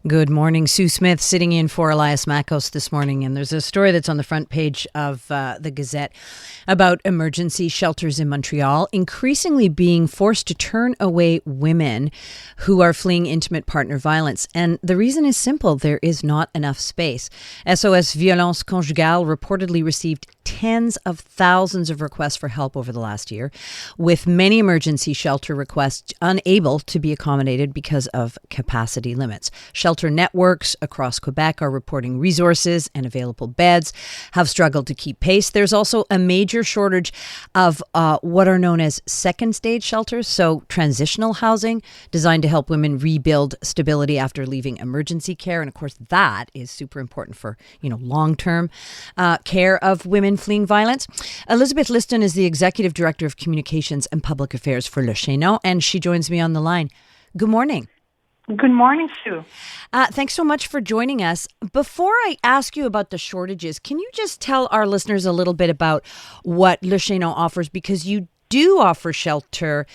Good morning. Sue Smith sitting in for Elias Makos this morning. And there's a story that's on the front page of the Gazette about emergency shelters in Montreal increasingly being forced to turn away women who are fleeing intimate partner violence. And the reason is simple. There is not enough space. SOS Violence Conjugale reportedly received tens of thousands of requests for help over the last year, with many emergency shelter requests unable to be accommodated because of capacity limits. Shelter networks across Quebec are reporting resources and available beds have struggled to keep pace. There's also a major shortage of what are known as second stage shelters, so transitional housing designed to help women rebuild stability after leaving emergency care. And of course, that is super important for, long-term care of women fleeing violence. Elisabeth Liston is the Executive Director of Communications and Public Affairs for Chaînon, and she joins me on the line. Good morning. Good morning, Sue. Thanks so much for joining us. Before I ask you about the shortages, can you just tell our listeners a little bit about what Chaînon offers? Because you do offer shelter,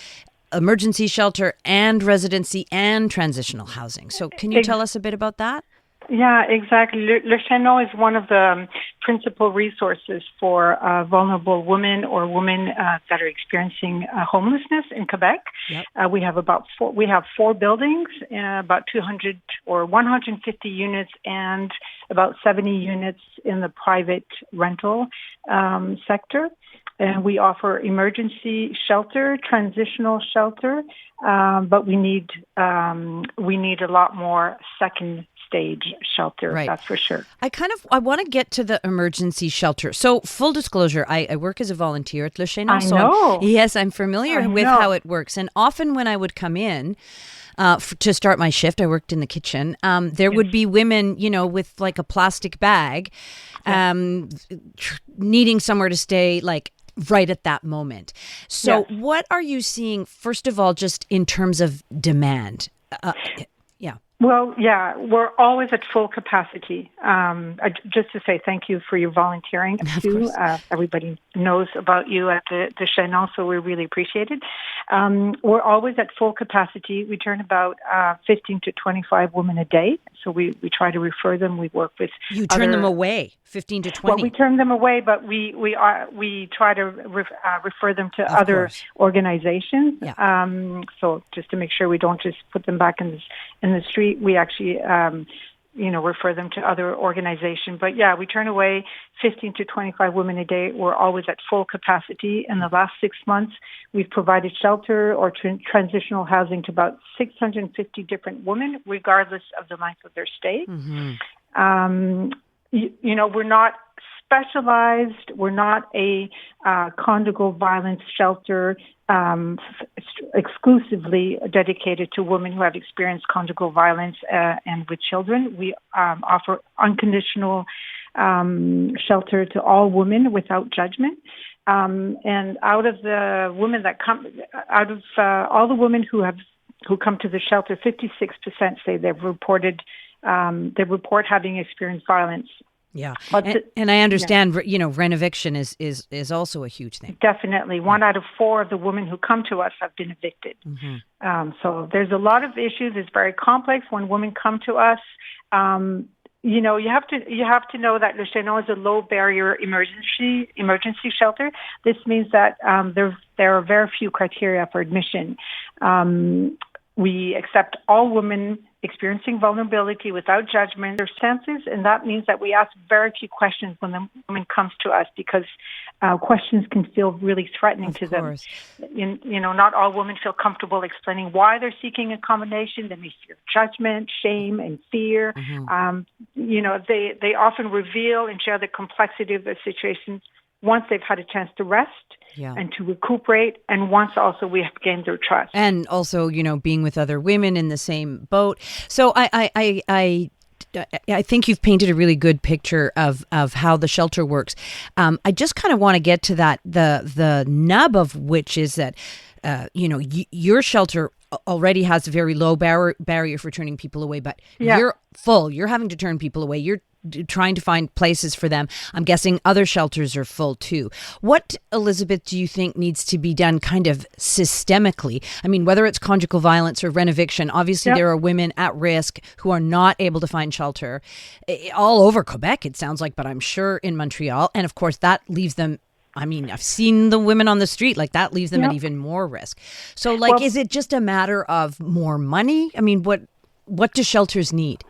emergency shelter, and residency and transitional housing. So can you tell us a bit about that? Yeah, exactly. Le Chaînon is one of the principal resources for vulnerable women or women that are experiencing homelessness in Quebec. Yep. We have four buildings, about 200 or 150 units, and about 70 units in the private rental sector. And we offer emergency shelter, transitional shelter, but we need a lot more second stage shelter, right. That's for sure. I want to get to the emergency shelter. So full disclosure, I work as a volunteer at Le Chaînon. I'm familiar with how it works. And often when I would come in to start my shift, I worked in the kitchen, there would be women, with like a plastic bag, needing somewhere to stay, like right at that moment. So what are you seeing, first of all, just in terms of demand? Well, we're always at full capacity. Just to say thank you for your volunteering, Sue. Everybody knows about you at the Chaînon, so we really appreciate it. We're always at full capacity. We turn about 15 to 25 women a day. So we try to refer them. We work with You turn them away, 15 to 20? Well, we turn them away, but we try to refer them to other organizations. Yeah. So just to make sure we don't just put them back in the street, we actually refer them to other organizations. But we turn away 15 to 25 women a day. We're always at full capacity. In the last 6 months, we've provided shelter or transitional housing to about 650 different women, regardless of the length of their stay. Mm-hmm. We're not specialized. We're not a conjugal violence shelter exclusively dedicated to women who have experienced conjugal violence and with children. We offer unconditional shelter to all women without judgment. And out of the women that come, all the women who come to the shelter, 56% say they report having experienced violence. Yeah, and I understand, renoviction is also a huge thing. Definitely. 1 out of 4 of the women who come to us have been evicted. Mm-hmm. So there's a lot of issues. It's very complex. When women come to us, you have to know that Le Chaînon is a low barrier emergency shelter. This means that there are very few criteria for admission. We accept all women experiencing vulnerability without judgment, their senses, and that means that we ask very few questions when the woman comes to us because questions can feel really threatening to them. Not all women feel comfortable explaining why they're seeking accommodation. They may fear judgment, shame, and fear. Mm-hmm. They often reveal and share the complexity of the situation once they've had a chance to rest and to recuperate, and once also we have gained their trust. And also, being with other women in the same boat. So I think you've painted a really good picture of how the shelter works. I just kind of want to get to that, the nub of which is that, your shelter already has a very low barrier for turning people away, but you're full. You're having to turn people away. You're trying to find places for them. I'm guessing other shelters are full too. What, Elisabeth, do you think needs to be done kind of systemically? I mean, whether it's conjugal violence or renoviction, obviously there are women at risk who are not able to find shelter all over Quebec, it sounds like, but I'm sure in Montreal. And of course, that leaves them, I mean, I've seen the women on the street, like that leaves them at even more risk. So like, is it just a matter of more money? I mean, what do shelters need?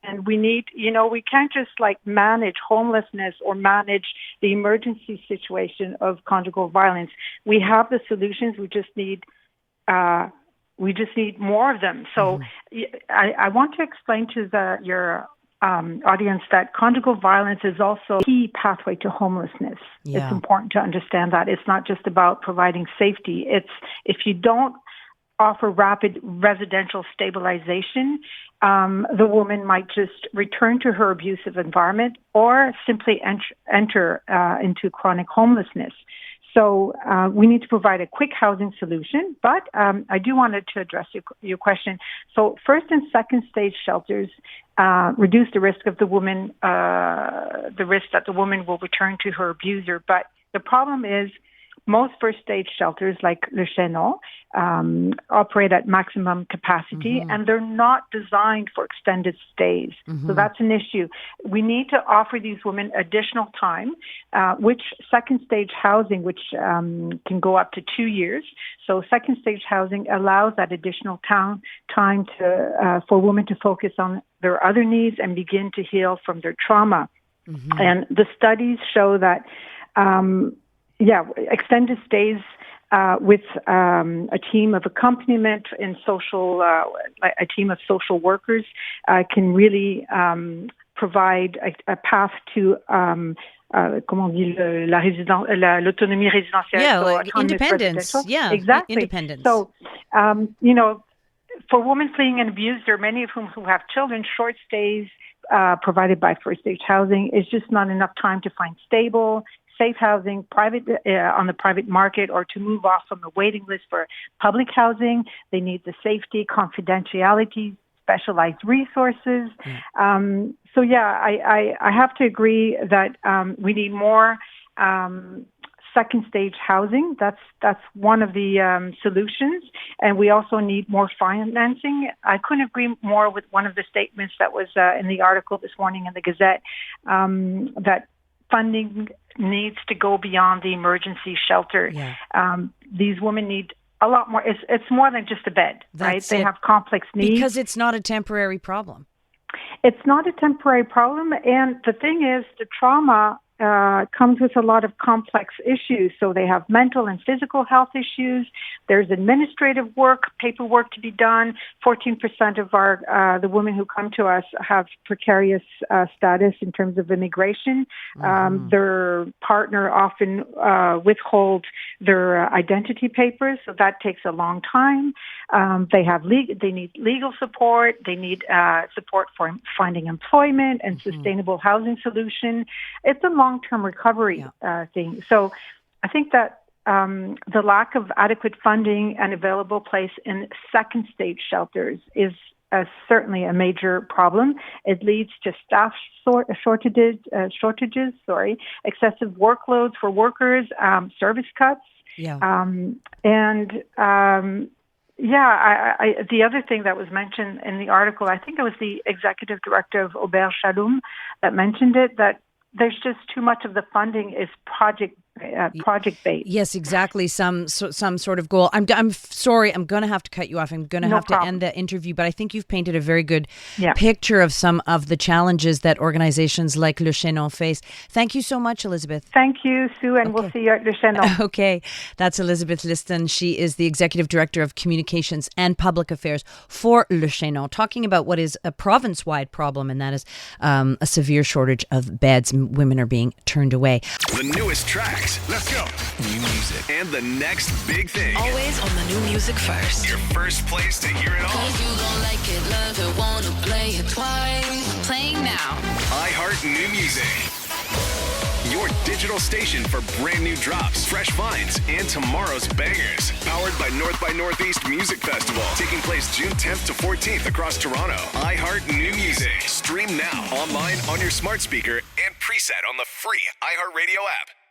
And we need, we can't just like manage homelessness or manage the emergency situation of conjugal violence. We have the solutions. We just need more of them. So I want to explain to your audience that conjugal violence is also a key pathway to homelessness. Yeah. It's important to understand that it's not just about providing safety. It's if you don't offer rapid residential stabilization, the woman might just return to her abusive environment or simply enter into chronic homelessness. So we need to provide a quick housing solution, but I do want to address your question. So first and second stage shelters reduce the risk of the risk that the woman will return to her abuser. But the problem is most first stage shelters like Le Chaînon operate at maximum capacity, and they're not designed for extended stays. So that's an issue. We need to offer these women additional time, which second stage housing, which can go up to 2 years. So second stage housing allows that additional time for women to focus on their other needs and begin to heal from their trauma. And the studies show that extended stays with a team of accompaniment and a team of social workers can really provide a path to l'autonomie résidentielle. Yeah, like independence. Yeah, exactly. Independence. So, for women fleeing an abuser, many of whom who have children, short stays provided by first stage housing is just not enough time to find stable, safe housing, on the private market, or to move off from the waiting list for public housing. They need the safety, confidentiality, specialized resources. I have to agree that we need more second stage housing. That's one of the solutions, and we also need more financing. I couldn't agree more with one of the statements that was in the article this morning in the Gazette, that funding needs to go beyond the emergency shelter. These women need a lot more. It's more than just a bed, right? They have complex needs. Because it's not a temporary problem. It's not a temporary problem. And the thing is, the trauma comes with a lot of complex issues. So they have mental and physical health issues. There's administrative work, paperwork to be done. 14% of the women who come to us have precarious status in terms of immigration. Their partner often withholds their identity papers, so that takes a long time. They need legal support. They need support for finding employment and sustainable housing solution. It's a long-term recovery thing. So I think that the lack of adequate funding and available place in second stage shelters is certainly a major problem. It leads to staff shortages, excessive workloads for workers, service cuts. The other thing that was mentioned in the article, I think it was the executive director of Auberge Shalom that mentioned it, that there's just too much of the funding is project-based. Yes, exactly. Some sort of goal. I'm sorry. I'm going to have to cut you off. I'm going to have to end the interview. But I think you've painted a very good picture of some of the challenges that organizations like Le Chaînon face. Thank you so much, Elisabeth. Thank you, Sue, and we'll see you at Le Chaînon. Okay. That's Elisabeth Liston. She is the Executive Director of Communications and Public Affairs for Le Chaînon, talking about what is a province-wide problem, and that is a severe shortage of beds. Women are being turned away. The newest tracks. Let's go. New music. And the next big thing. Always on the new music first. Your first place to hear it all. 'Cause you gon' like it, love it, wanna play it twice. Playing now. iHeart New Music. your digital station for brand new drops, fresh finds, and tomorrow's bangers. Powered by North by Northeast Music Festival, taking place June 10th to 14th across Toronto. iHeart New Music. Stream now, online, on your smart speaker, and preset on the free iHeartRadio app.